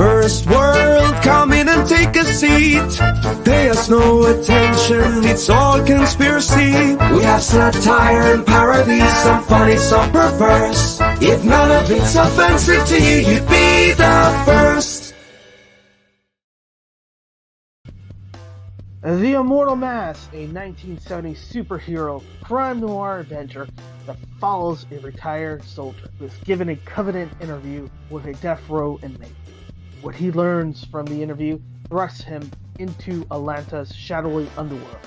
First world, come in and take a seat. Pay us no attention, it's all conspiracy. We have satire and parody, some funny, some perverse. If none of it's offensive to you, you'd be the first. The Immortal Mask, a 1970s superhero crime noir adventure that follows a retired soldier who is given a covenant interview with a death row inmate. What he learns from the interview thrusts him into Atlanta's shadowy underworld.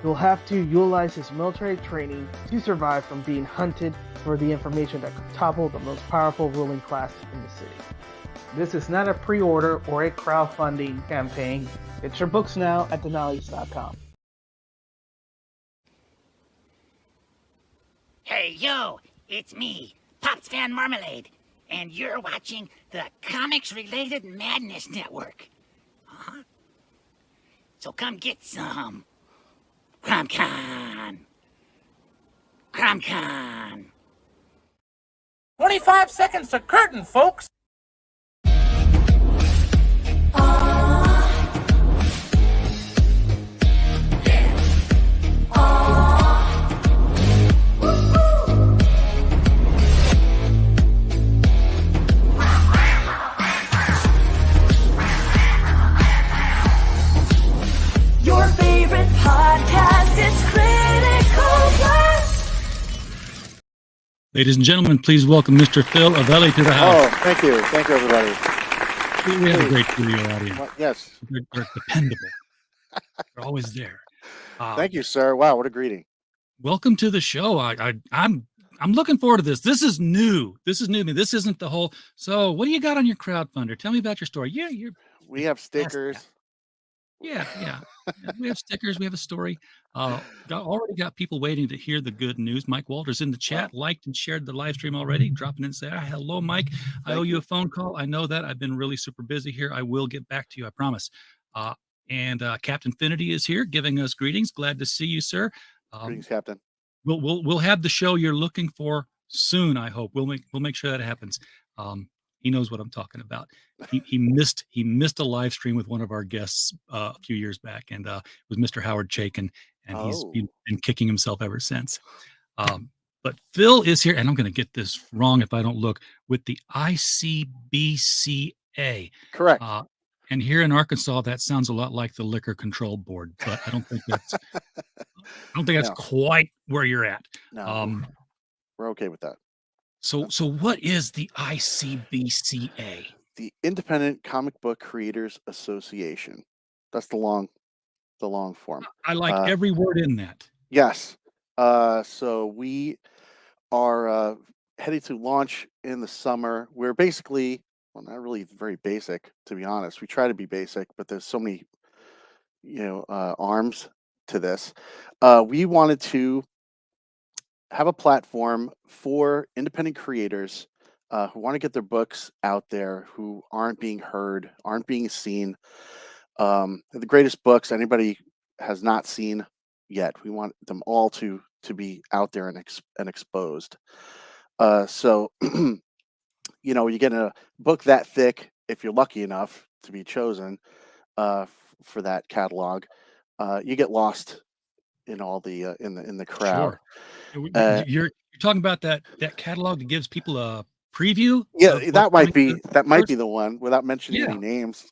He'll have to utilize his military training to survive from being hunted for the information that could topple the most powerful ruling class in the city. This is not a pre-order or a crowdfunding campaign. Get your books now at denali's.com. Hey, yo, it's me, Pops Fan Marmalade, and you're watching the Comics-Related Madness Network. Uh-huh. So come get some. CromCon. CromCon. 25 seconds to curtain, folks. Your favorite podcast is Critical Plus. Ladies and gentlemen, please welcome Mr. Phil Avelli to the house. Oh, thank you. Thank you, everybody. We have a great studio audience. Well, yes. They're dependable. They're always there. Thank you, sir. Wow, what a greeting. Welcome to the show. I'm looking forward to this. This is new. This is new to me. This isn't the whole. So, what do you got on your crowdfunder? Tell me about your story. Yeah, we have stickers. Yeah. We have stickers. We have a story. Already got people waiting to hear the good news. Mike Walters in the chat, liked and shared the live stream already. Dropping in and say, hello, Mike. I owe you a phone call. I know that. I've been really super busy here. I will get back to you. I promise. And Captain Finity is here giving us greetings. Glad to see you, sir. Greetings, Captain. We'll have the show you're looking for soon. I hope we'll make sure that happens. He knows what I'm talking about. He missed a live stream with one of our guests a few years back, and it was Mr. Howard Chaikin, and he's been kicking himself ever since. But Phil is here, and I'm going to get this wrong if I don't look, with the ICBCA. Correct. And here in Arkansas, that sounds a lot like the Liquor Control Board, but I don't think that's quite where you're at. No, we're okay with that. So what is the ICBCA? The Independent Comic Book Creators Association. That's the long form. I like every word in that. Yes. So we are headed to launch in the summer. We're basically, well, not really very basic, to be honest. We try to be basic, but there's so many, arms to this. We wanted to have a platform for independent creators who want to get their books out there, who aren't being heard, aren't being seen. The greatest books anybody has not seen yet. We want them all to be out there and exposed. So, you get a book that thick, if you're lucky enough to be chosen for that catalog, you get lost in all the in the crowd. Sure. You're talking about that catalog that gives people a preview. Yeah, that might be the one without mentioning any names.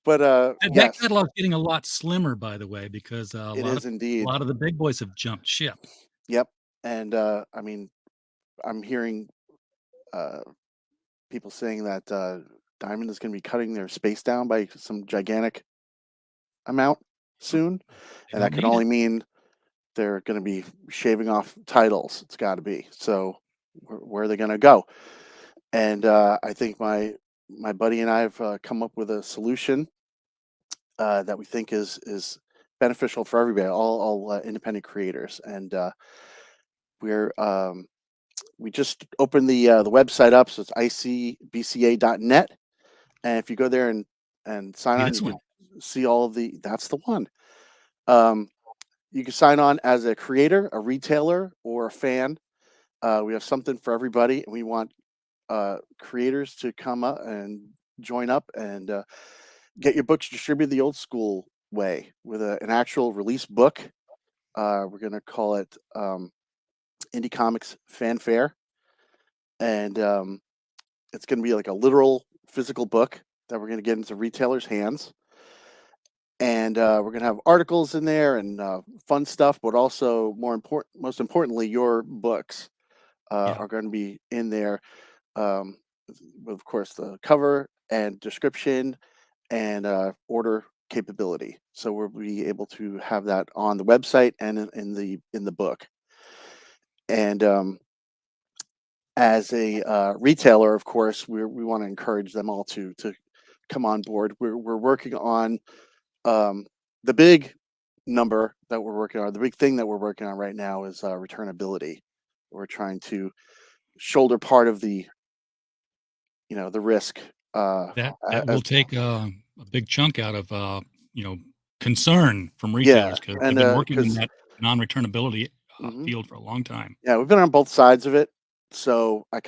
But that catalog's getting a lot slimmer, by the way, because indeed a lot of the big boys have jumped ship. Yep, and I'm hearing people saying that Diamond is going to be cutting their space down by some gigantic amount soon, and that can only mean they're going to be shaving off titles. It's got to be. So where are they going to go? And I think my buddy and I have come up with a solution that we think is beneficial for everybody, all independent creators. And we just opened the website up, so it's icbca.net. And if you go there and sign on, you can see all of that's the one. You can sign on as a creator, a retailer, or a fan. We have something for everybody, and we want creators to come up and join up and get your books distributed the old school way with an actual release book. We're going to call it Indie Comics Fanfare. And it's going to be like a literal physical book that we're going to get into retailers' hands. And we're going to have articles in there and fun stuff, but also most importantly, your books are going to be in there. With, of course, the cover and description and order capability. So we'll be able to have that on the website and in the book. And as a retailer, of course, we want to encourage them all to come on board. We're working on the big number that we're working on. The big thing that we're working on right now is returnability. We're trying to shoulder part of the risk. That will take a big chunk out of concern from retailers, because they've been working in that non-returnability field for a long time. Yeah, we've been on both sides of it. So I've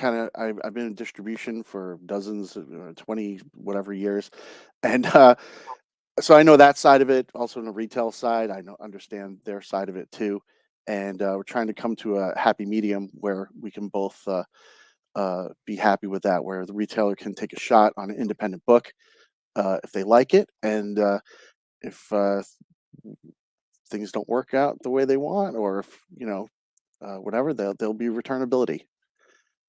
been in distribution for dozens, 20 whatever years, and so I know that side of it. Also on the retail side, I understand their side of it too, and we're trying to come to a happy medium where we can both be happy with that, where the retailer can take a shot on an independent book if they like it, and if things don't work out the way they want, or if whatever, there'll be returnability.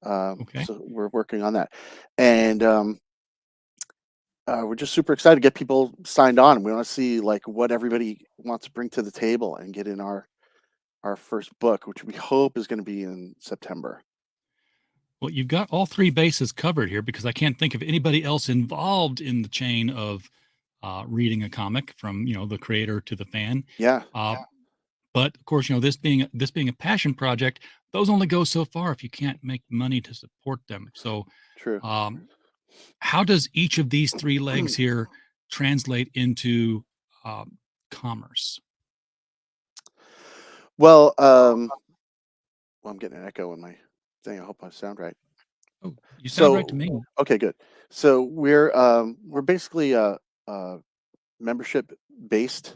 So we're working on that, and we're just super excited to get people signed on. We want to see like what everybody wants to bring to the table and get in our first book, which we hope is going to be in September. Well, you've got all three bases covered here, because I can't think of anybody else involved in the chain of reading a comic from the creator to the fan. Yeah. But of course, this being a passion project, those only go so far if you can't make money to support them. So, true. How does each of these three legs here translate into commerce? Well, I'm getting an echo in my thing. I hope I sound right. Oh, you sound right to me. Okay, good. So we're basically a membership based.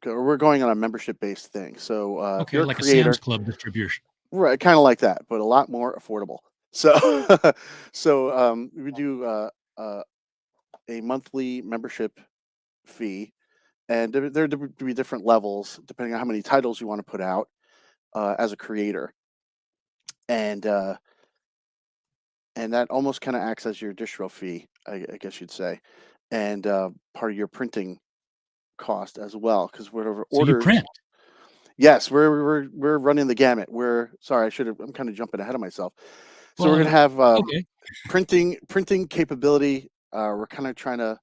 We're going on a membership based thing. So if you're like a creator, a Sam's Club distribution, right? Kind of like that, but a lot more affordable. So we do a monthly membership fee, and there to be different levels depending on how many titles you want to put out as a creator, and that almost kind of acts as your distro fee, I guess you'd say, and part of your printing cost as well, because whatever so orders. You print. Yes, we're running the gamut. I'm kind of jumping ahead of myself. So we're gonna have printing capability. We're kind of trying to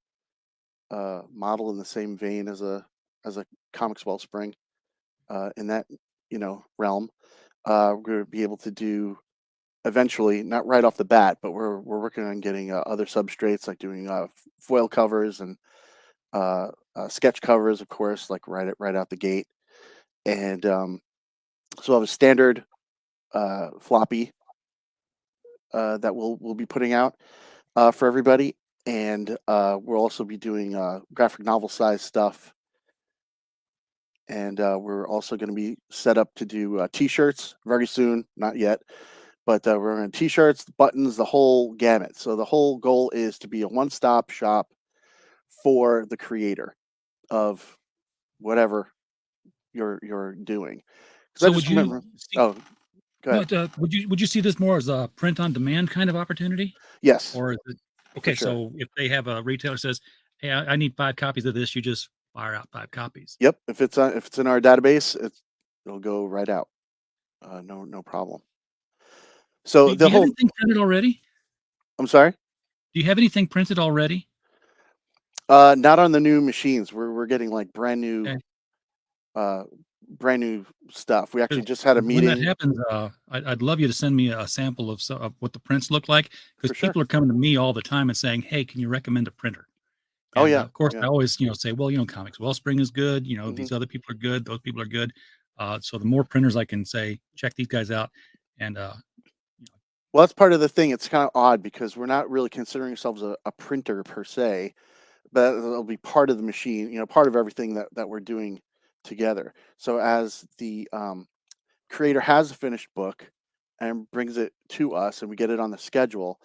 model in the same vein as a Comics Wellspring in that realm. We're going to be able to do eventually, not right off the bat, but we're working on getting other substrates, like doing foil covers and sketch covers, of course, like right out the gate. And so we'll have a standard floppy that we'll be putting out for everybody, and we'll also be doing graphic novel size stuff, and we're also going to be set up to do t-shirts very soon. Not yet, but we're going to t-shirts, buttons, the whole gamut. So the whole goal is to be a one-stop shop for the creator of whatever you're doing. So would you? Go ahead. Would you see this more as a print on demand kind of opportunity? Yes. Or is it okay? Sure. So if they have a retailer says, "Hey, I need 5 copies of this," you just fire out 5 copies. Yep. If it's in our database, it'll go right out. No problem. So do you have anything printed already? I'm sorry. Do you have anything printed already? Not on the new machines. We're getting like brand new stuff. We actually just had a meeting. When that happens, I'd love you to send me a sample of what the prints look like, because people are coming to me all the time and saying, "Hey, can you recommend a printer?" And, of course, I always say, "Well, Comics Wellspring is good. These other people are good. Those people are good." So the more printers I can say, check these guys out, and Well, that's part of the thing. It's kind of odd because we're not really considering ourselves a printer per se, but it'll be part of the machine, part of everything that we're doing together. So as the creator has a finished book and brings it to us and we get it on the schedule,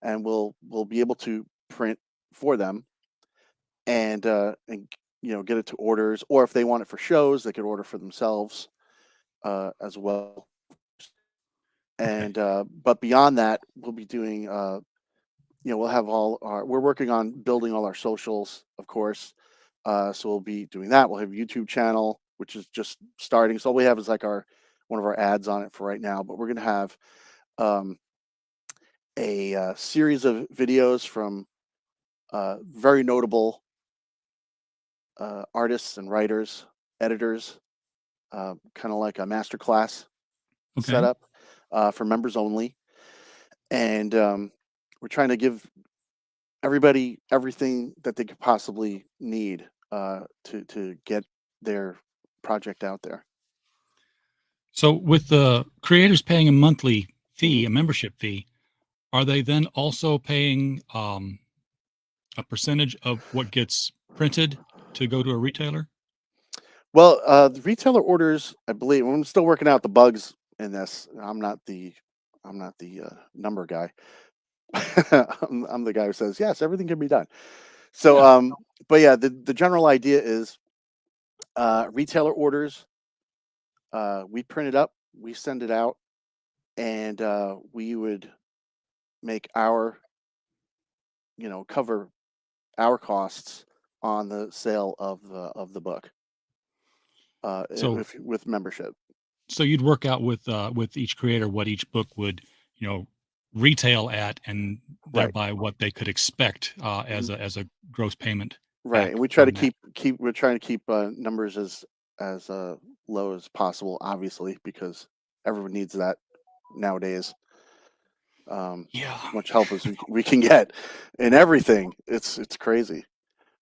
and we'll be able to print for them and get it to orders, or if they want it for shows, they could order for themselves as well. Okay. And but beyond that, we'll be doing we'll have we're working on building all our socials, of course. So we'll be doing that. We'll have a YouTube channel, which is just starting. So all we have is like one of our ads on it for right now, but we're going to have a series of videos from very notable artists and writers, editors, kind of like a masterclass Okay. setup for members only. And we're trying to give everybody everything that they could possibly need to get their project out there. So with the creators paying a monthly fee, Mhm. a membership fee, are they then also paying a percentage of what gets printed to go to a retailer? Well, the retailer orders, I believe. I'm still working out the bugs in this. I'm not the number guy. I'm the guy who says yes, everything can be done. So, Yeah. but yeah, the general idea is retailer orders. We print it up, we send it out, and we would make cover our costs on the sale of the book So if with membership. so you'd work out with each creator what each book would, retail at, and Right. thereby what they could expect Mhm. as a gross payment Right, and back we try to from that. keep we're trying to keep numbers as low as possible, obviously, because everyone needs that nowadays. Yeah. As much help as we can get in everything. It's crazy.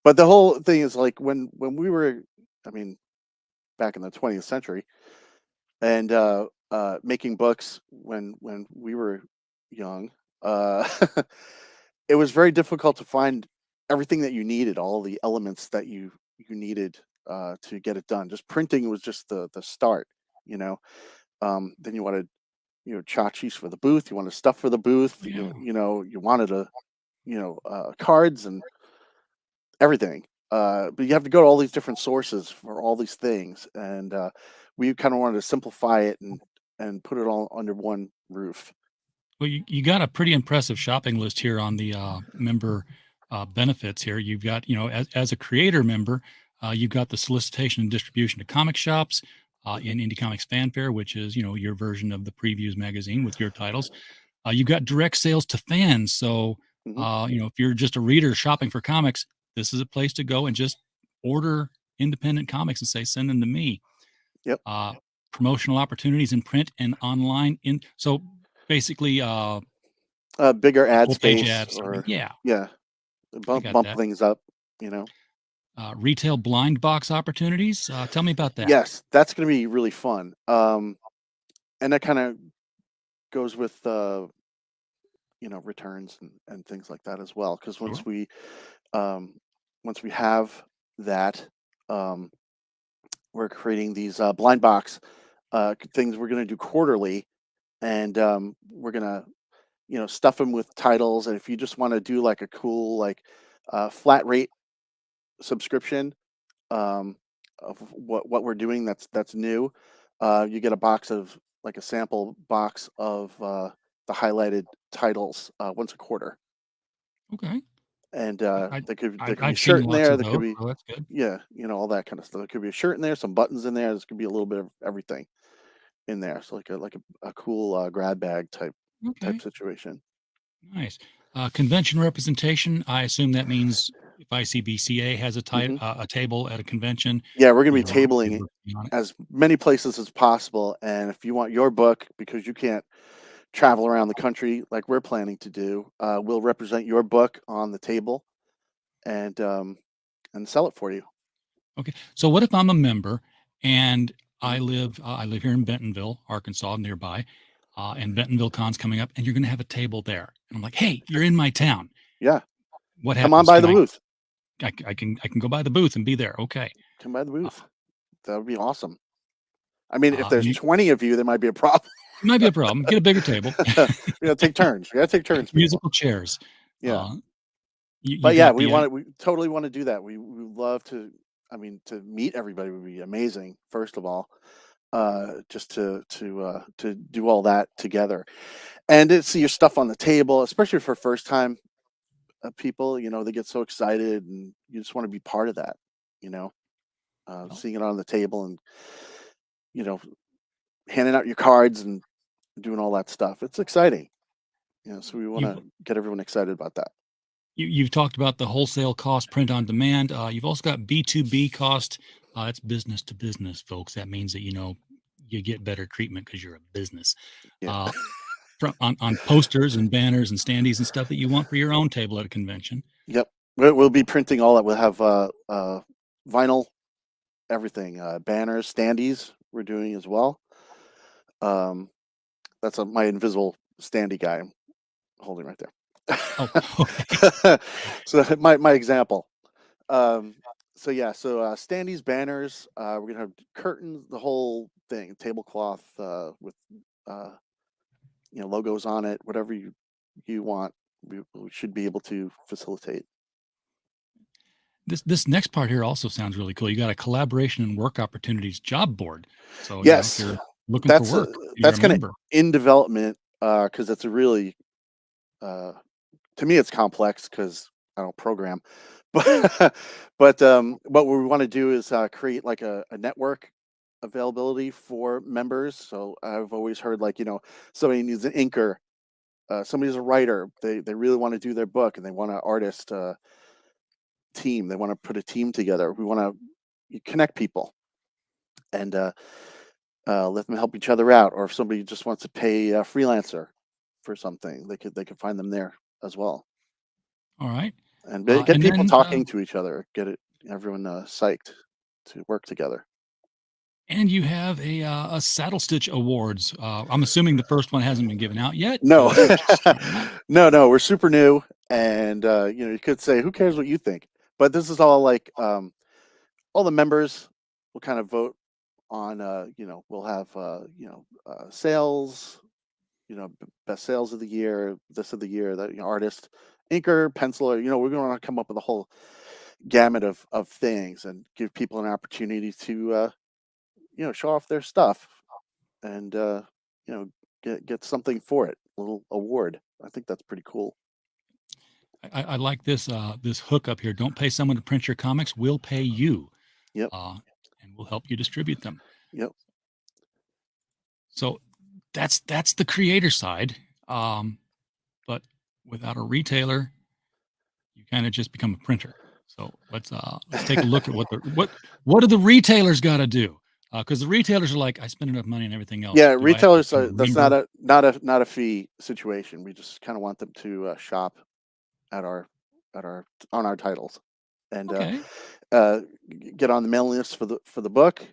But the whole thing is like when we were, I mean, back in the 20th century, and making books when we were young, uh, it was very difficult to find everything that you needed, all the elements that you needed to get it done. Just printing was just the start, you know. Then you wanted tchotchkes for the booth, you wanted stuff for the booth, Yeah. you wanted cards and everything. But you have to go to all these different sources for all these things, and we kind of wanted to simplify it and put it all under one roof. Well, you got a pretty impressive shopping list here on the member benefits here. You've got, as a creator member, you've got the solicitation and distribution to comic shops Hmm. in Indie Comics Fanfare, which is, your version of the previews magazine with your titles. You've got direct sales to fans. So, Hmm. if you're just a reader shopping for comics, this is a place to go and just order independent comics and say, send them to me. Yep. Uh, Promotional opportunities in print and online. So basically, Bigger ad full page space, ads. or Yeah, yeah, I got bump that. things up. You know. Retail blind box opportunities. Tell me about that. Yes, that's going to be really fun. And that kind of goes with returns and things like that as well. Because Sure. um, once we have that, um, we're creating these blind box things we're going to do quarterly, and we're going to stuff them with titles. And if you just want to do like a cool like flat rate subscription of what we're doing that's new, you get a box of like a sample box of the highlighted titles once a quarter. Okay. And there could be a I've seen shirt in lots there. of There could those, be, so that's good. yeah, all that kind of stuff. There could be a shirt in there, some buttons in there. There could be a little bit of everything in there. So like a cool grab bag type Okay. situation. Nice. Convention representation. I assume that means if ICBCA has Hmm. a table at a convention, Yeah, we're gonna be you're tabling working on it. as many places as possible. And if you want your book, because you can't travel around the country like we're planning to do, we'll represent your book on the table and sell it for you. Okay. So what if I'm a member and Mhm. I live here in Bentonville, Arkansas, nearby. and Bentonville Con's coming up, and you're going to have a table there. And I'm like, hey, you're in my town. Yeah. What Come happens? on by the booth. I can go by the booth and be there. Okay. Come by the booth. That would be awesome. I mean, if there's you- 20 of you, there might be a problem. It might be a problem. Get a bigger table. We gotta take turns. We gotta take turns. people. Musical chairs. Yeah. You But yeah, got we the- we totally want to do that. We love to. I mean, to meet everybody would be amazing. First of all, just to do all that together, and to see your stuff on the table, especially for first time people. You know, they get so excited, and you just want to be part of that. You know, seeing it on the table, and handing out your cards and doing all that stuff. It's exciting. So we want to get everyone excited about that. You've talked about the wholesale cost, print on demand. You've also got B2B cost. It's business to business, folks. That means that, you get better treatment because you're a business. Yeah. On posters and banners and standees and stuff that you want for your own table at a convention. Yep. We'll be printing all that. We'll have vinyl, everything, banners, standees we're doing as well. That's my invisible standee guy I'm holding right there. Oh, okay. So my example. So standees, banners. We're gonna have curtains, the whole thing, tablecloth with logos on it, whatever you want. We should be able to facilitate. This next part here also sounds really cool. You got a collaboration and work opportunities job board. So Yes, if you're looking for work, that's kind of in development because it's a really to me it's complex because I don't program, but what we want to do is create like a network availability for members. So I've always heard somebody needs an inker, somebody's a writer, they really want to do their book and they want an artist team, they want to put a team together. We want to connect people and let them help each other out, or if somebody just wants to pay a freelancer for something, they could find them there as well. All right. And get people talking to each other, get everyone psyched to work together. And you have a Saddle Stitch Awards. I'm assuming the first one hasn't been given out yet. No, no, we're super new, and you could say, who cares what you think? But this is all all the members will kind of vote on. We'll have sales, best sales of the year, this of the year, that artist, inker, penciler. We're going to come up with a whole gamut of things and give people an opportunity to show off their stuff and get something for it, a little award. I think that's pretty cool. I like this this hook up here. Don't pay someone to print your comics. We'll pay you. Yep. And we'll help you distribute them. Yep. So that's the creator side. But without a retailer, you kind of just become a printer. So let's take a look at what do the retailers got to do? Because the retailers are like, I spend enough money on everything else. Yeah, retailers that's not a fee situation. We just kind of want them to shop at on our titles and get on the mailing list for the book,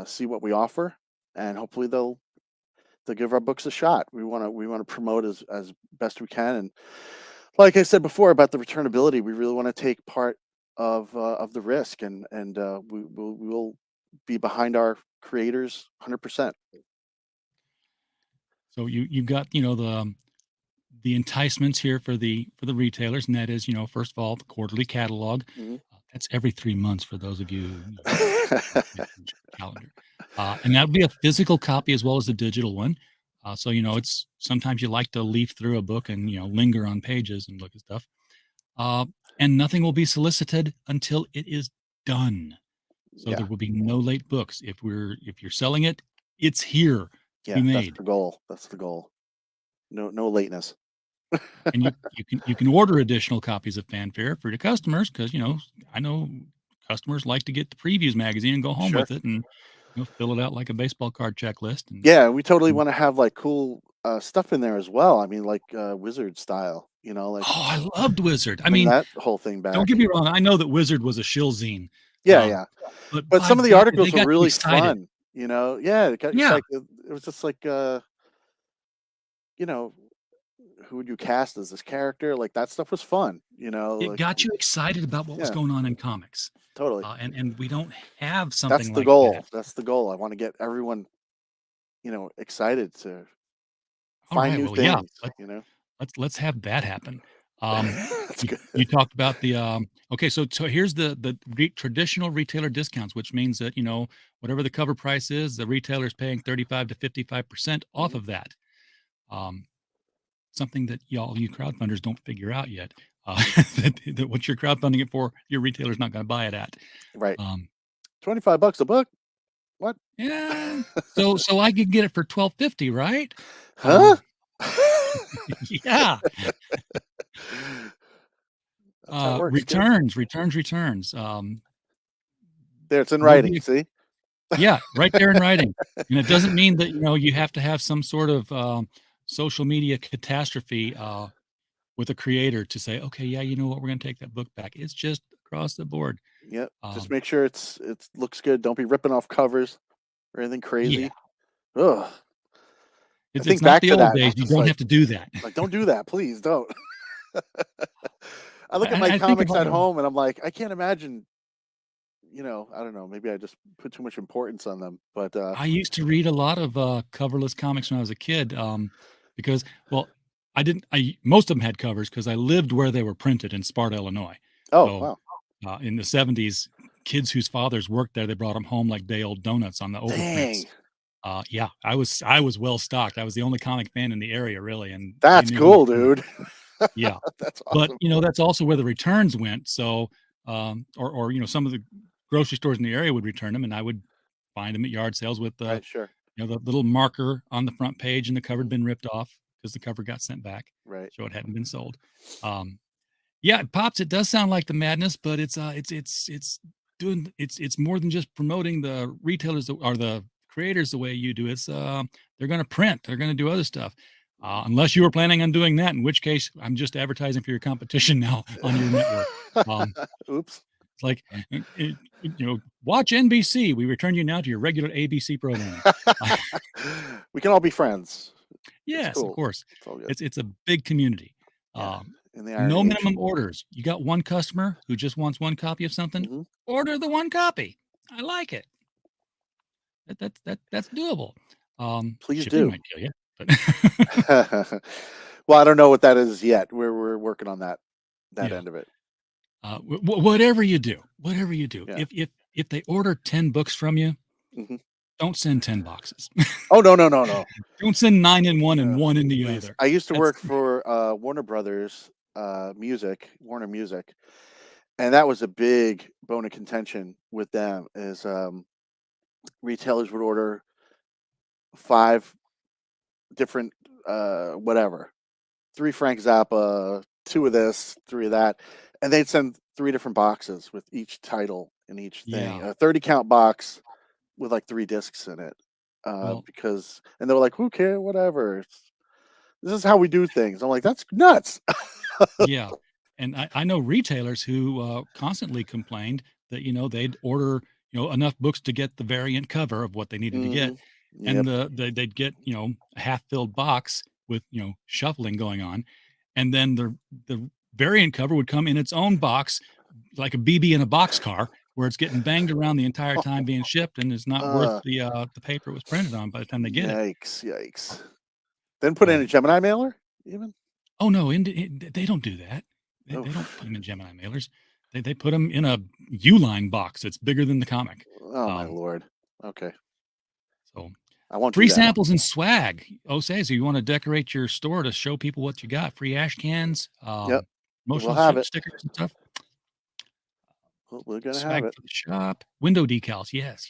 see what we offer, and hopefully they'll give our books a shot. We want to promote as best we can, and like I said before about the returnability, we really want to take part of the risk, and we will be behind our creators 100%. So you've got the enticements here for the retailers, and that is first of all the quarterly catalog. Mm-hmm. That's every 3 months for those of you calendar, and that would be a physical copy as well as the digital one. So it's sometimes you like to leaf through a book and linger on pages and look at stuff, and nothing will be solicited until it is done. So there will be no late books. If you're selling it, it's here to be made. That's the goal. No lateness. And you can order additional copies of Fanfare for your customers because I know customers like to get the previews magazine and go home with it and fill it out like a baseball card checklist. And, we totally want to have cool stuff in there as well. I mean, Wizard style. Oh, I loved Wizard. I mean, that whole thing back. Don't get me wrong. I know that Wizard was a shill zine. Yeah. But some of the articles were really fun. It was just you know, who would you cast as this character? Like that stuff was fun, It like got you excited about what was yeah, going on in comics. totally. And we don't have That's something the like that. goal. That's the goal. I want to get everyone, excited to All find right. new Well, yeah. things, Let's have that happen. That's good. You talked about the okay. So here's the traditional retailer discounts, which means that whatever the cover price is, the retailer is paying 35 to 55% off Mhm. of that. Um, Something that you crowdfunders don't figure out yet. That what you're crowdfunding it for, your retailer's not going to buy it at. Right. Um, $25 a book? What? yeah. So I could get it for $12.50, right? Huh? Yeah. That's how it works, kid. Returns. There, it's in There'll writing. be See? Yeah, right there in writing. And it doesn't mean that, you have to have some sort of social media catastrophe with a creator to say, okay, yeah, you know what, we're going to take that book back. It's just across the board. Yep. Just Um, make sure it looks good. Don't be ripping off covers or anything yeah, crazy. Ugh. I it's think not back the to old that, and days. I'm You just don't have to do that. like, don't do that, please, don't. I look at my I think comics about at home, and I'm like, I can't imagine. I don't know. Maybe I just put too much importance on them, but I used to read a lot of coverless comics when I was a kid because, well, I didn't. Most of them had covers because I lived where they were printed in Sparta, Illinois. oh So wow, in the 70s, kids whose fathers worked there, they brought them home like day old donuts on the overprints. dang, Yeah, I was well stocked. I was the only comic fan in the area, really, and they that's knew me. cool, dude. Yeah, That's but awesome. that's also where the returns went. So, or some of the grocery stores in the area would return them, and I would find them at yard sales with Right, sure, the little marker on the front page, and the cover had Mhm. been ripped off because the cover got sent back, right. so it hadn't been sold. Um, yeah, Pops, it does sound like the madness, but it's more than just promoting the retailers or the creators the way you do. It's they're going to print, they're going to do other stuff. Unless you were planning on doing that, in which case I'm just advertising for your competition now on your network. Um, Oops. it's like, watch NBC. We return you now to your regular ABC programming. We can all be friends. It's Yes, of cool. course. It's all good. It's a big community. Yeah, in the No Iron Age. minimum orders. You got one customer who just wants one copy of something, Mhm. order the one copy. I like it. That's doable. Please Shipping do. might kill you, but Well, I don't know what that is yet. We're working on that yeah. end of it. Whatever you do, Yeah. if they order 10 books from you, Mhm. don't send 10 boxes. Oh no, no, no, no. Don't send 9 in one and No, 1 in the please. other. I used to That's work for Warner Brothers Warner Music, and that was a big bone of contention with them. Is retailers would order 5 different whatever, 3 Frank Zappa, 2 of this, 3 of that, and they'd send 3 different boxes with each title and each thing. yeah. A 30 count box with like 3 discs in it. Well, And they were like, who cares? Whatever. This is how we do things. I'm like, that's nuts. yeah. And I know retailers who constantly complained that they'd order enough books to get the variant cover of what they needed to get, Mhm. and Yep. they'd get a half filled box with shuffling going on, and then the variant cover would come in its own box like a BB in a boxcar where it's getting banged around the entire time being shipped and is not worth Uh, the paper it was printed on by the time they get it. yikes, yikes. Then put in a Um, Gemini mailer, even? oh no, they don't do that. They don't Oof. put them in Gemini mailers. They put them in a Uline box that's bigger than the comic. Oh my Um, lord. Okay. so I won't do free that. samples and swag. So you want to decorate your store to show people what you got? Free ash cans, Yep. We'll promotional have it. stickers and stuff. We're gonna have Swag it. for the shop. Window decals. Yes.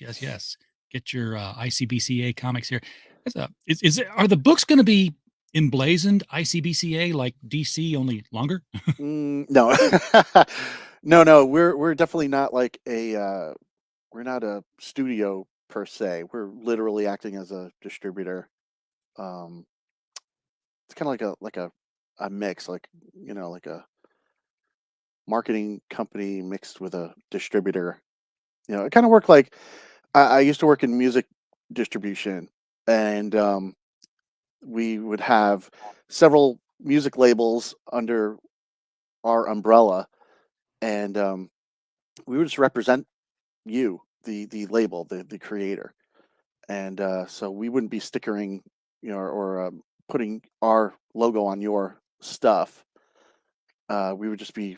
Get your ICBCA comics here. Are the books going to be emblazoned ICBCA like DC, only longer? No. No. We're definitely not like we're not a studio per se. We're literally acting as a distributor. Um it's kind of like a mix, like like a marketing company mixed with a distributor. It kind of worked like I used to work in music distribution, and we would have several music labels under our umbrella, and we would just represent you, the label, the creator, and so we wouldn't be stickering, or putting our logo on your stuff. We would just be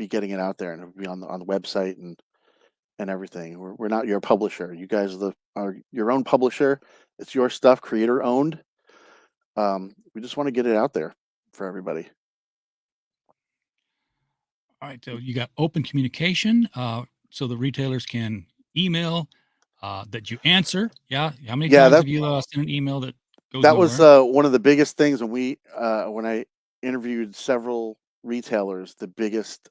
getting it out there, and it would be on the website and everything. We're not your publisher. You guys are your own publisher. It's your stuff, creator owned. We just want to get it out there for everybody. All right, so you got open communication, so the retailers can email that you answer. Yeah, how many times have you sent an email that goes that was nowhere? one of the biggest things when I interviewed several retailers. The biggest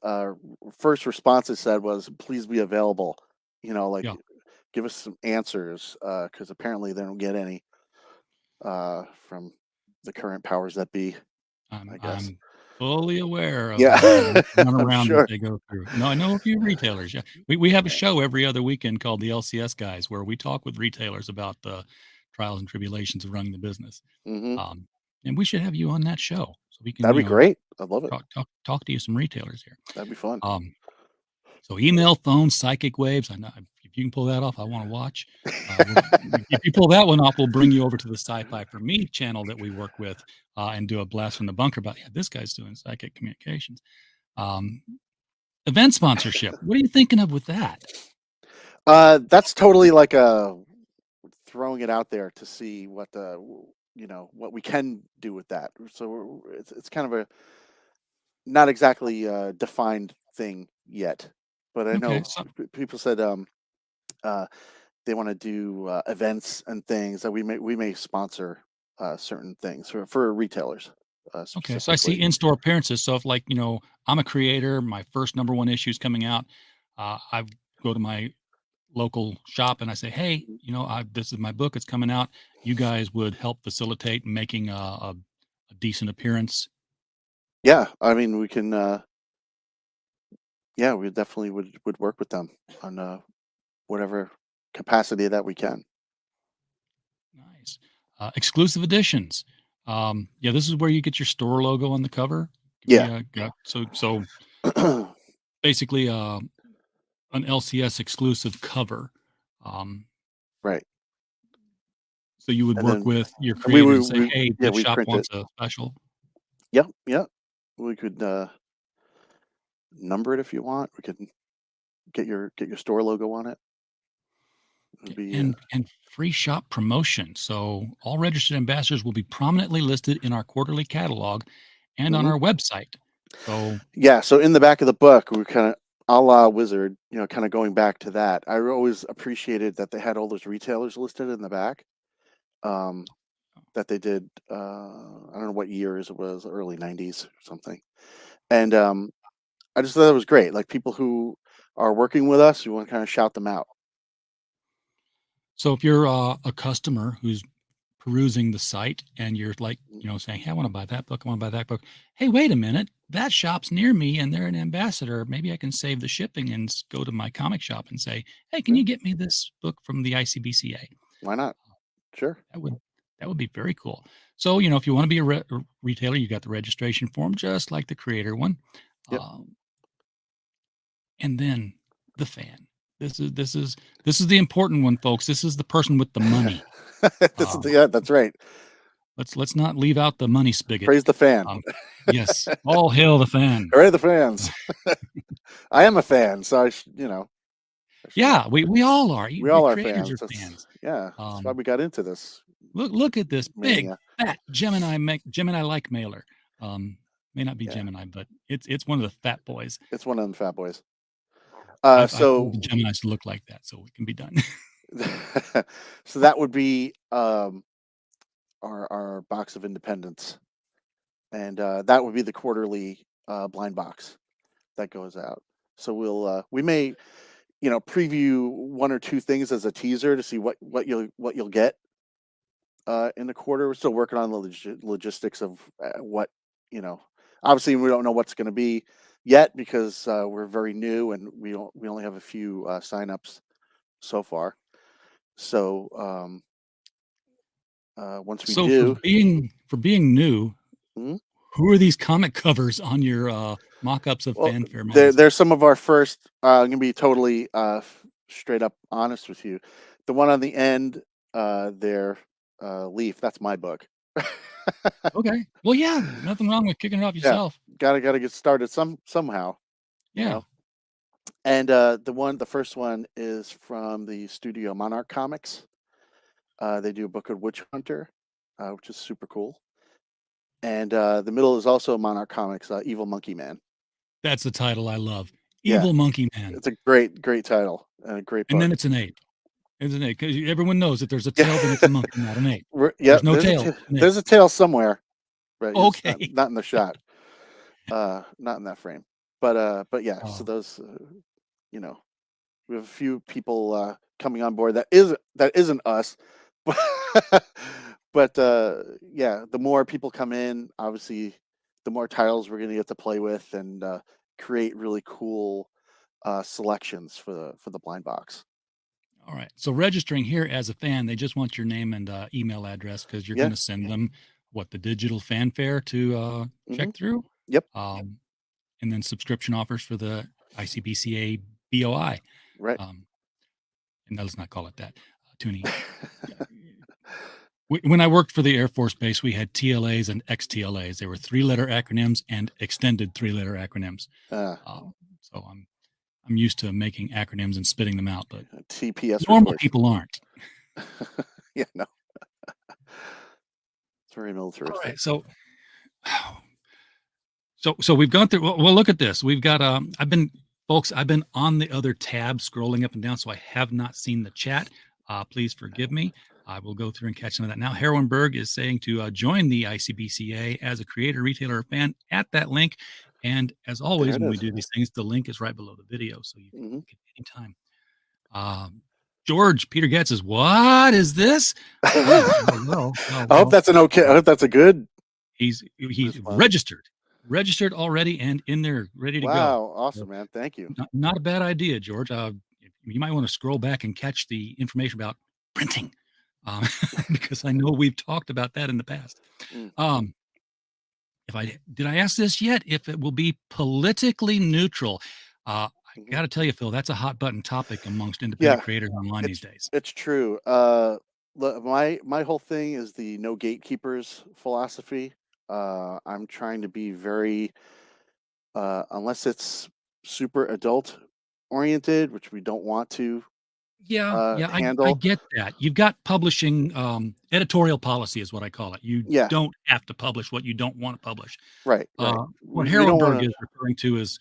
first response I said was, "Please be available." Like, Yeah. give us some answers, because apparently they don't get any from the current powers that be. I guess. I'm fully aware of Yeah, the I'm runaround that sure. they go through. No, I know a few retailers. Yeah, we have a show every other weekend called the LCS Guys, where we talk with retailers about the trials and tribulations of running the business. Hmm. And we should have you on that show so we can, That'd be great. I'd love it. talk to you some retailers here. That'd be fun. So email, phone, psychic waves. I know if you can pull that off, I want to watch. If you pull that one off, we'll bring you over to the Sci-Fi for Me channel that we work with and do a blast from the bunker about, yeah, this guy's doing psychic communications. Event sponsorship. What are you thinking of with that? That's totally like throwing it out there to see what what we can do with that. So it's kind of a not exactly defined thing yet, but I know Okay, so people said they want to do events and things that we may sponsor certain things for retailers okay, so I see specifically. in-store appearances. So if, like, I'm a creator, my first #1 issue is coming out, I go to my local shop and I say, hey, this is my book, it's coming out. You guys would help facilitate making a decent appearance. Yeah, I mean we can. Yeah, we definitely would work with them on whatever capacity that we can. Nice. Exclusive editions. Yeah, this is where you get your store logo on the cover. Yeah. So basically an LCS exclusive cover. Right. So you would And work then with your we creator and say, hey, yeah, this we shop print it. wants a special. Yep, yep. We could number it if you want. We could get your store logo on it. It would be And free shop promotion. So all registered ambassadors will be prominently listed in our quarterly catalog and on mhm. our website. So Yeah, so in the back of the book, we kind of a la Wizard, kind of going back to that. I always appreciated that they had all those retailers listed in the back. That they did, I don't know what years it was, early 90s or something. And I just thought it was great. Like people who are working with us, you want to kind of shout them out. so if you're a customer who's perusing the site and you're like, Mm, saying, hey, I want to buy that book, I want to buy that book. Hey, wait a minute, that shop's near me and they're an ambassador. Maybe I can save the shipping and go to my comic shop and say, hey, can yeah, you get me this book from the ICBCA? why not? Sure. That would be very cool. So, if you want to be a retailer, you got the registration form, just like the creator one. Yep. And then the fan. This is the important one, folks. This is the person with the money. Yeah, that's right. Let's not leave out the money spigot. Praise the fan. Yes, all hail the fan. Hooray, the fans. I am a fan, so Yeah, we all are. we all are Creators fans. are fans. Yeah, that's why we got into this Look at this big mania. fat Gemini-like mailer. May not be Yeah. Gemini, but it's one of the fat boys. It's one of them fat boys. I've So told the Geminis to look like that, so it can be done. so that would be our box of independence, and that would be the quarterly blind box that goes out. So we may preview one or two things as a teaser to see what you'll get in the quarter. We're still working on the logistics of what obviously we don't know what's going to be yet because we're very new and we only have a few signups so far. So once we So do, for being new, Mhm. who are these comic covers on your mock-ups of Well, Fanfare magazine? they're some of our first. I'm gonna be totally straight up honest with you. The one on the end, there, Leaf. That's my book. Okay. Well, yeah, nothing wrong with kicking it off Yeah, yourself. gotta get started somehow. You Yeah. know. And the first one is from the studio Monarch Comics. They do a book of Witch Hunter, which is super cool. And the middle is also Monarch Comics, Evil Monkey Man. That's the title I love. Yeah, Evil Monkey Man. it's a great title and a great And book. then it's an ape. It's an ape. 'Cause everyone knows if there's a Yeah, tail, then it's a monkey, not an ape. yeah. There's no tail. It's an ape. There's a tail somewhere, but it's Okay. not in the shot. Not in that frame. But yeah. So Oh, those, you know, we have a few people coming on board that isn't us, but yeah, the more people come in, obviously, the more titles we're going to get to play with and create really cool selections for the blind box. all right. So registering here as a fan, they just want your name and email address because you're Yeah. going to send them the digital fanfare to Hmm. check through. Yep. And then subscription offers for the ICBCA BOI. Right. And let's not call it that. Toonie. When I worked for the Air Force Base, we had TLAs and XTLAs. They were 3-letter acronyms and extended 3-letter acronyms. So I'm used to making acronyms and spitting them out, but TPS normal report. people aren't. Yeah, no. It's very militaristic. All right, so we've gone through. Well, look at this. We've got. I've been on the other tab, scrolling up and down, so I have not seen the chat. Please forgive me. I will go through and catch some of that now. Herwenberg is saying to join the ICBCA as a creator, retailer, or fan at that link. And as always, when we do these things, the link is right below the video, so you can click it anytime. George Peter Getz says, "What is this?" I hope that's an okay. I hope that's a good. He's registered already and in there, ready to go. Wow, awesome, man! Thank you. Not a bad idea, George. You might want to scroll back and catch the information about printing, because I know we've talked about that in the past. Did I ask this yet? If it will be politically neutral? I got to tell you, Phil, that's a hot button topic amongst independent creators online these days. It's true. My whole thing is the no gatekeepers philosophy. I'm trying to be very, unless it's super adult oriented, which we don't want to. Handle. I get that. You've got publishing editorial policy is what I call it. You don't have to publish what you don't want to publish. Right. What Herwenberg is referring to is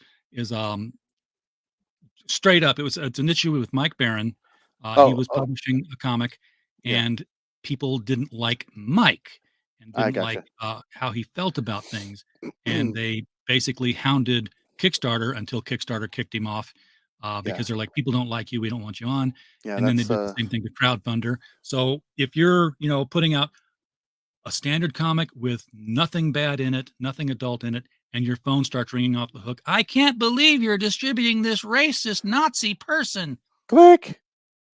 straight up. It's an issue with Mike Baron. He was publishing a comic, and people didn't like Mike and didn't like how he felt about things, and they basically hounded Kickstarter until Kickstarter kicked him off. Because they're like, people don't like you, we don't want you on. And then they did the same thing to Crowdfunder. So if you're, putting out a standard comic with nothing bad in it, nothing adult in it, and your phone starts ringing off the hook, I can't believe you're distributing this racist Nazi person. Click.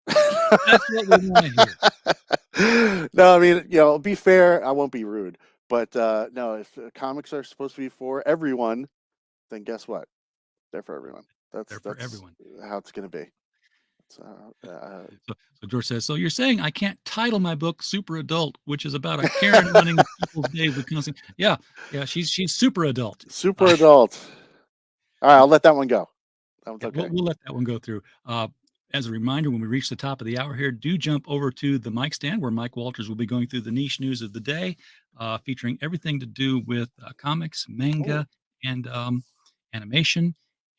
That's what we want to hear. No, I mean, be fair. I won't be rude, but no, if comics are supposed to be for everyone, then guess what? They're for everyone. That's for everyone. How it's going to be. So George says, so you're saying I can't title my book Super Adult, which is about a Karen running people's day with constant. Yeah, she's super adult. Super adult. All right, I'll let that one go. That one's okay. We'll let that one go through. As a reminder, when we reach the top of the hour here, do jump over to the mic stand where Mike Walters will be going through the niche news of the day, featuring everything to do with comics, manga, and animation.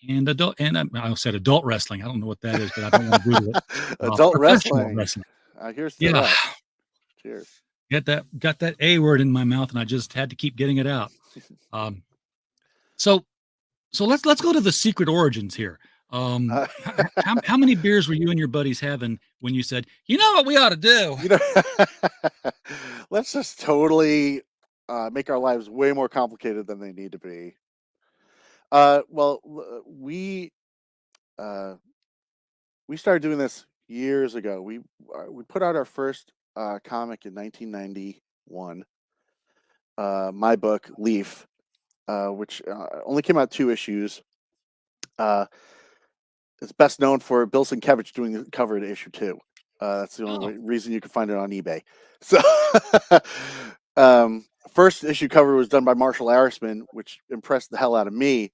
And I said adult wrestling. I don't know what that is, but I don't want to Google it. Adult wrestling. Here's that. Cheers. Got that A word in my mouth, and I just had to keep getting it out. So let's go to the secret origins here. How many beers were you and your buddies having when you said, you know what we ought to do? Let's just totally make our lives way more complicated than they need to be. Well, we started doing this years ago. We put out our first comic in 1991, my book Leaf, which only came out 2 issues. It's best known for Bill Sienkiewicz doing the cover to issue 2. That's the only reason you can find it on eBay. So, first issue cover was done by Marshall Arisman, which impressed the hell out of me.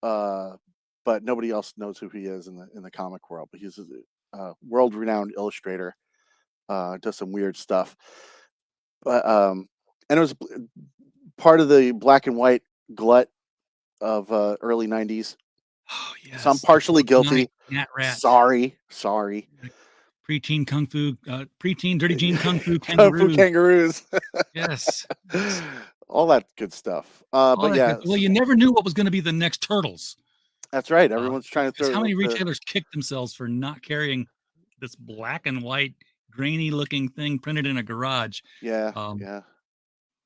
But nobody else knows who he is in the comic world. But he's a world-renowned illustrator. Does some weird stuff. But and it was part of the black and white glut of early '90s. Oh, yes. So I'm partially guilty. Nat Rat. Sorry. Preteen Kung Fu, preteen Dirty Jean Kung Fu Kung Fu Kangaroos. kangaroos. Yes. All that good stuff. But yeah, well, you never knew what was going to be the next Turtles. that's right. Everyone's trying to throw. How many retailers kicked themselves for not carrying this black and white, grainy-looking thing printed in a garage? Yeah, yeah.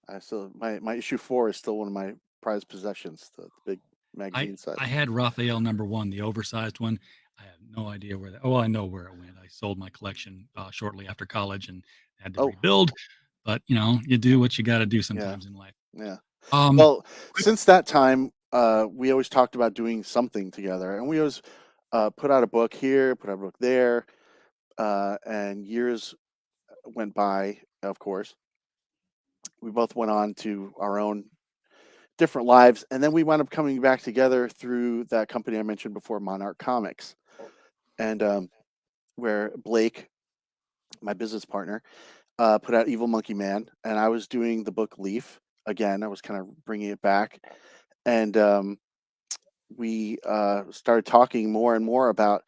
I still my issue 4 is still one of my prized possessions. The big magazine size. I had Raphael #1, the oversized one. I have no idea where that. Oh, I know where it went. I sold my collection shortly after college and had to rebuild. But you do what you got to do sometimes in life. Yeah. Well, since that time, we always talked about doing something together, and we always put out a book here, put out a book there, and years went by. Of course, we both went on to our own different lives, and then we wound up coming back together through that company I mentioned before, Monarch Comics, and where Blake, my business partner, put out Evil Monkey Man, and I was doing the book Leaf again. I was kind of bringing it back, and we started talking more and more about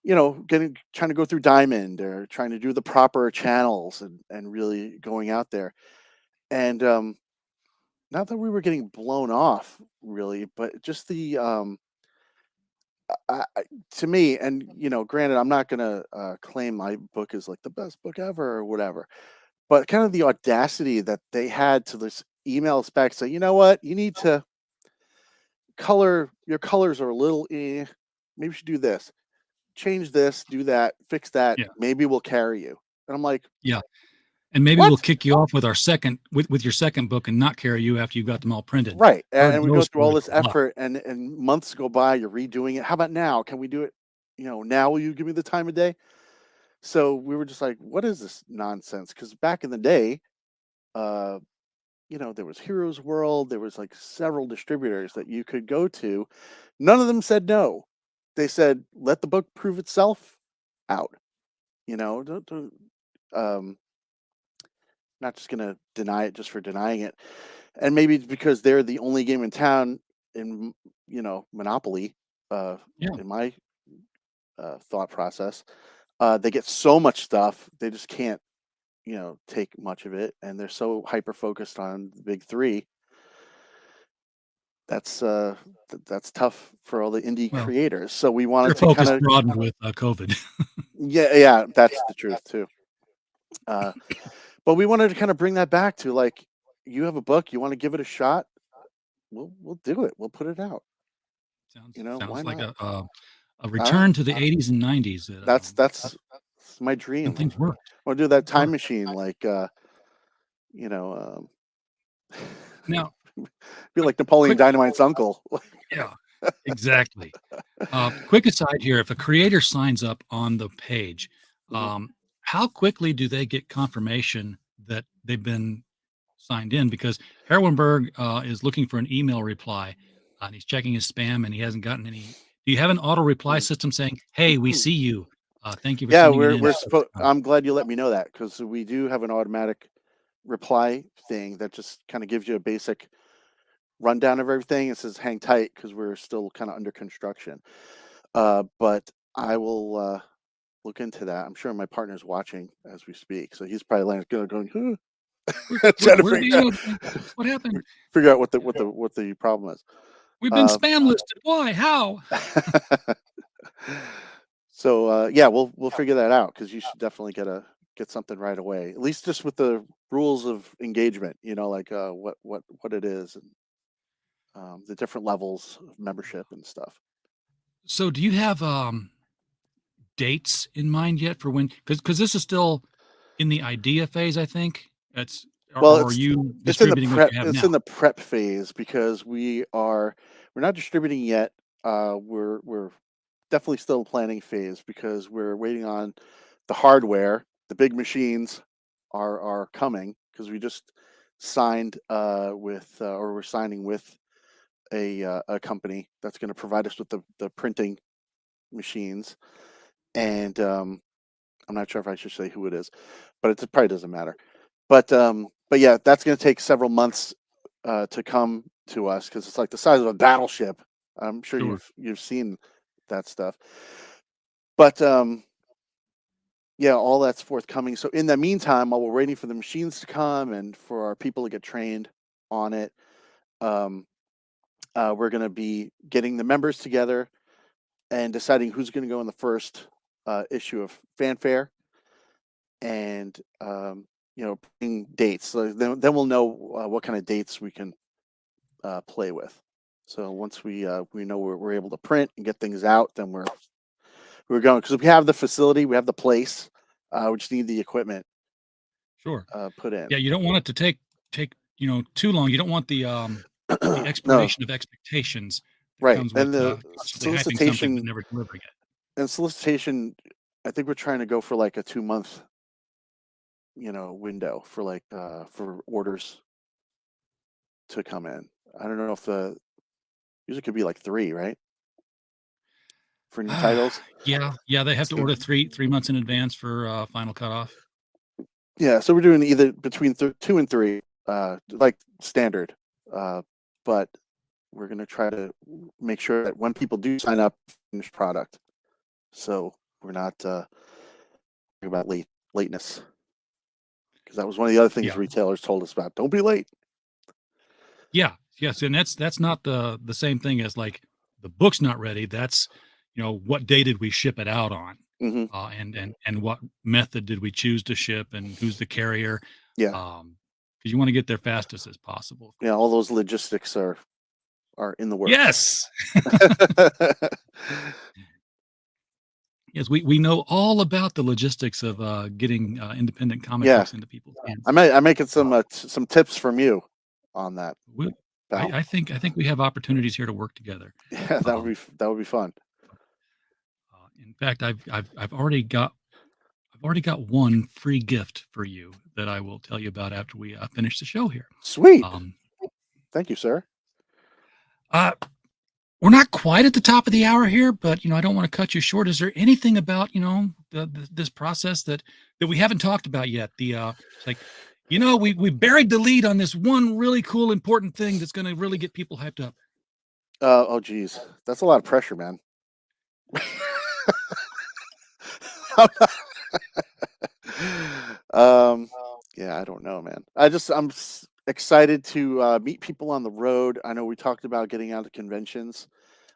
trying to go through Diamond or trying to do the proper channels and really going out there, and not that we were getting blown off really, but just the to me, and granted, I'm not gonna claim my book is like the best book ever or whatever, but kind of the audacity that they had to this email us back, say, you know what, you need to your colors are a little maybe you should do this, change this, do that, fix that, maybe we'll carry you. And I'm like, yeah. And maybe we'll kick you off with our with your second book and not carry you after you've got them all printed. Right. And we go through all this effort and months go by, you're redoing it. How about now? Can we do it? Now will you give me the time of day? So we were just like, what is this nonsense? Because back in the day, there was Heroes World, there was like several distributors that you could go to. None of them said no. They said, let the book prove itself out. Don't not just going to deny it just for denying it. And maybe it's because they're the only game in town in, Monopoly, in my thought process. They get so much stuff, they just can't, take much of it. And they're so hyper-focused on the big 3. That's tough for all the indie creators. So we wanted to kind of broaden with COVID. yeah, that's the truth too. But we wanted to kind of bring that back to, like, you have a book, you want to give it a shot, we'll do it. We'll put it out. Sounds why like not? a return to the 80s and 90s. That's my dream. Things worked. I want to do that time machine, like, now be like Napoleon Dynamite's uncle. Yeah, exactly. Quick aside here: if a creator signs up on the page, how quickly do they get confirmation that they've been signed in? Because Herwenberg is looking for an email reply, and he's checking his spam, and he hasn't gotten any. Do you have an auto reply system saying, "Hey, we see you. Thank you for sending it in"? We're supposed. I'm glad you let me know that, because we do have an automatic reply thing that just kind of gives you a basic rundown of everything. It says hang tight because we're still kind of under construction. But I will look into that. I'm sure my partner's watching as we speak, so he's probably going what happened? Figure out what the problem is. We've been spam listed. Why? How? So yeah, we'll figure that out, because you should definitely get something right away. At least just with the rules of engagement, like what it is, and the different levels of membership and stuff. So do you have dates in mind yet for when? Because this is still in the idea phase, I think. Well, or are you it's in the distributing what prep you have it's now? in the prep phase because we're not distributing yet. We're definitely still planning phase because we're waiting on the hardware. The big machines are coming because we just signed or we're signing with a company that's going to provide us with the printing machines, and I'm not sure if I should say who it is, but it probably doesn't matter. But yeah, that's going to take several months to come to us because it's like the size of a battleship. I'm sure Sure. you've seen that stuff. But yeah, all that's forthcoming. So in the meantime, while we're waiting for the machines to come and for our people to get trained on it, um, we're going to be getting the members together and deciding who's going to go in the first issue of Fanfare, and putting dates. So then we'll know what kind of dates we can play with. So once we know we're able to print and get things out, then we're going, because we have the facility, we have the place. We just need the equipment Sure. put in. Yeah, you don't want it to take too long. You don't want the No, expiration of expectations that right. comes And with the constantly hyping something but never delivering it. solicitation, I think we're trying to go for like a 2-month, window for for orders to come in. I don't know if usually could be like 3, right? For new titles. Yeah, they have to order 3 months in advance for final cutoff. Yeah, so we're doing either between 2 and 3, like standard. But we're going to try to make sure that when people do sign up, finished product. So we're not talking about lateness. Because that was one of the other things Yeah. retailers told us about. Don't be late. Yeah, yes, and that's not the same thing as like the book's not ready. That's what day did we ship it out on, Hmm. and what method did we choose to ship, and who's the carrier? Yeah. Because you want to get there fastest as possible. Yeah, all those logistics are in the works. Yes, yes, we know all about the logistics of getting independent comic Yeah. books into people's hands. I'm making some tips from you on that. pal. I think we have opportunities here to work together. Yeah, that would be fun. In fact, I've already got one free gift for you that I will tell you about after we finish the show here. Sweet. Thank you, sir. We're not quite at the top of the hour here, but I don't want to cut you short. Is there anything about this process that we haven't talked about yet? It's like we buried the lead on this one really cool important thing that's going to really get people hyped up. Oh, geez, that's a lot of pressure, man. Yeah, I don't know, man. I'm excited to meet people on the road. I know we talked about getting out to conventions.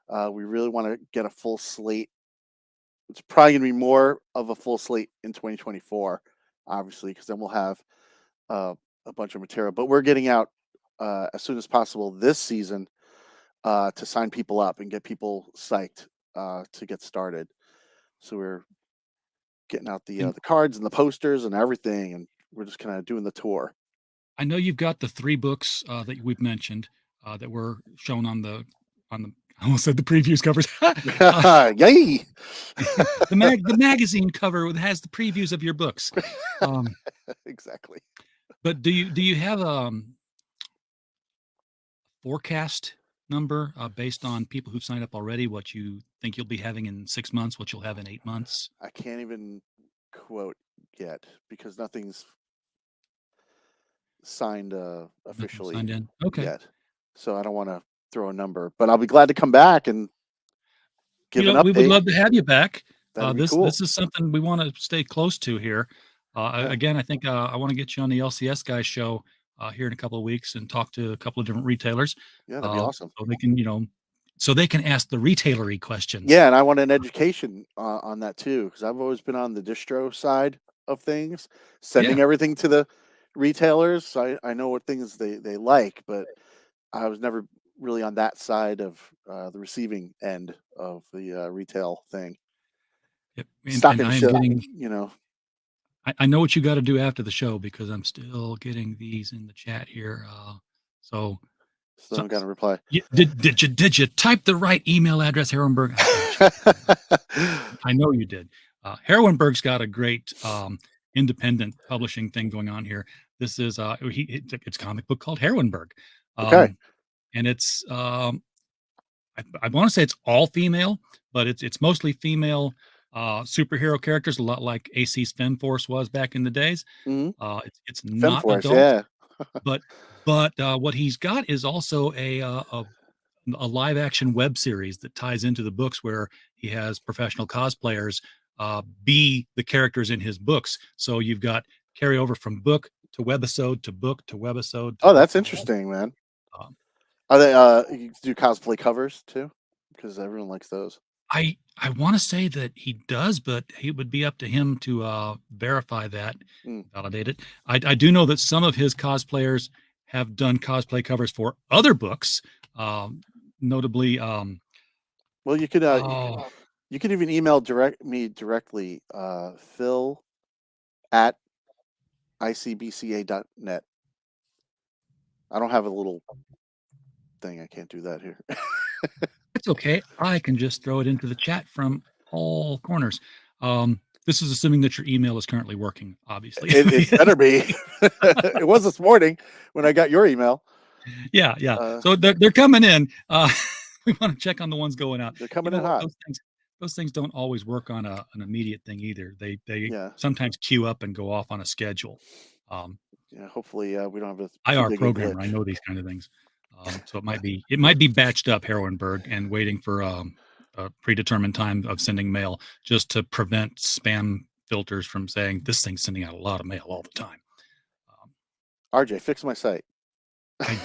We really want to get a full slate. It's probably going to be more of a full slate in 2024, obviously, because then we'll have a bunch of material. But we're getting out as soon as possible this season to sign people up and get people psyched to get started. So we're getting out the cards and the posters and everything, and we're just kind of doing the tour. I know you've got the 3 books that we've mentioned that were shown on the I almost said the previews covers. Yay! The magazine cover has the previews of your books. Exactly. But do you have forecast number based on people who've signed up already? What you think you'll be having in 6 months? What you'll have in 8 months? I can't even quote yet because nothing's signed officially Signed in. Okay. yet. So I don't want to throw a number, but I'll be glad to come back and give an update. We would love to have you back. That'd be cool. This is something we want to stay close to here. Again, I think I want to get you on the LCS guys show here in a couple of weeks and talk to a couple of different retailers. Yeah, that'd be awesome. So they can ask the retailery questions. Yeah, and I want an education on that too, because I've always been on the distro side of things, sending everything to the retailers. So I know what things they like, but I was never really on that side of the receiving end of the retail thing. Yep. Stock and and I am ship, getting I know what you got to do after the show because I'm still getting these in the chat here. So I'm gonna reply. did you type the right email address, Herrenberg? I know you did. Herrenberg's got a great independent publishing thing going on here. This is it's a comic book called Herrenberg. Okay. And it's I want to say it's all female, but it's mostly female superhero characters, a lot like AC's Fem Force was back in the days. It's not Force, adult, yeah. but what he's got is also a live action web series that ties into the books where he has professional cosplayers be the characters in his books. So you've got carryover from book to webisode to book to webisode. Oh, that's interesting, man. Are they you do cosplay covers too? Because everyone likes those. I want to say that he does, but it would be up to him to verify that, validate it. I do know that some of his cosplayers have done cosplay covers for other books, notably. Well, you could you could even email me directly, Phil at ICBCA.net. I don't have a little thing. I can't do that here. It's okay. I can just throw it into the chat from all corners. This is assuming that your email is currently working, obviously. It better be. It was this morning when I got your email. Yeah. So they're coming in. We want to check on the ones going out. They're coming in hot. Those things don't always work on an immediate thing either. They sometimes queue up and go off on a schedule. Hopefully we don't have a IR programmer. I know these kind of things. So it might be batched up Herrenberg and waiting for a predetermined time of sending mail just to prevent spam filters from saying this thing's sending out a lot of mail all the time. RJ, fix my site. I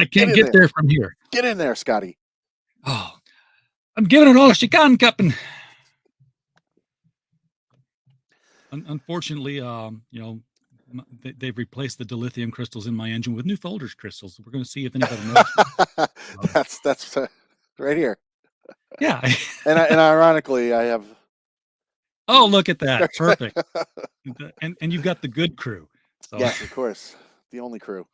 can't get there from here. Get in there, Scotty. Oh, I'm giving it all she can, Captain. Unfortunately, they've replaced the dilithium crystals in my engine with new Folgers crystals. We're going to see if anybody knows. That's right here. Yeah. and ironically, I have. Oh, look at that! Perfect. and you've got the good crew. So. Yes, of course, the only crew.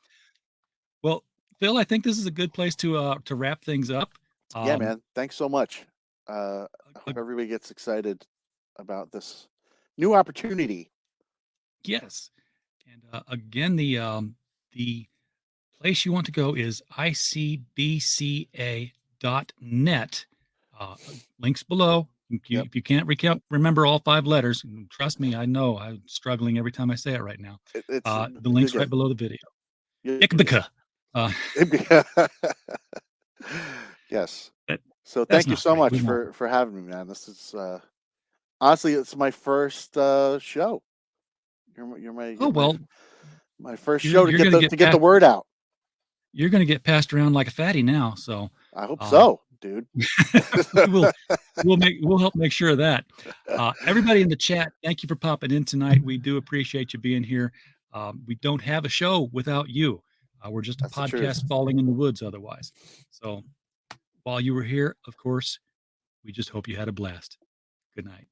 Well, Phil, I think this is a good place to wrap things up. Yeah, man. Thanks so much. I hope everybody gets excited about this new opportunity. Yes. And again, the place you want to go is ICBCA.net. Links below. If you can't remember all 5 letters, trust me, I know I'm struggling every time I say it right now. The link's right below the video. ICBCA. Yes. So thank you so much for having me, man. This is honestly, it's my first show. You're my first show to get the word out. You're going to get passed around like a fatty now, so I hope so, dude. we'll help make sure of that. Everybody in the chat, thank you for popping in tonight. We do appreciate you being here. We don't have a show without you. We're just a podcast falling in the woods otherwise. So while you were here, of course, we just hope you had a blast. Good night.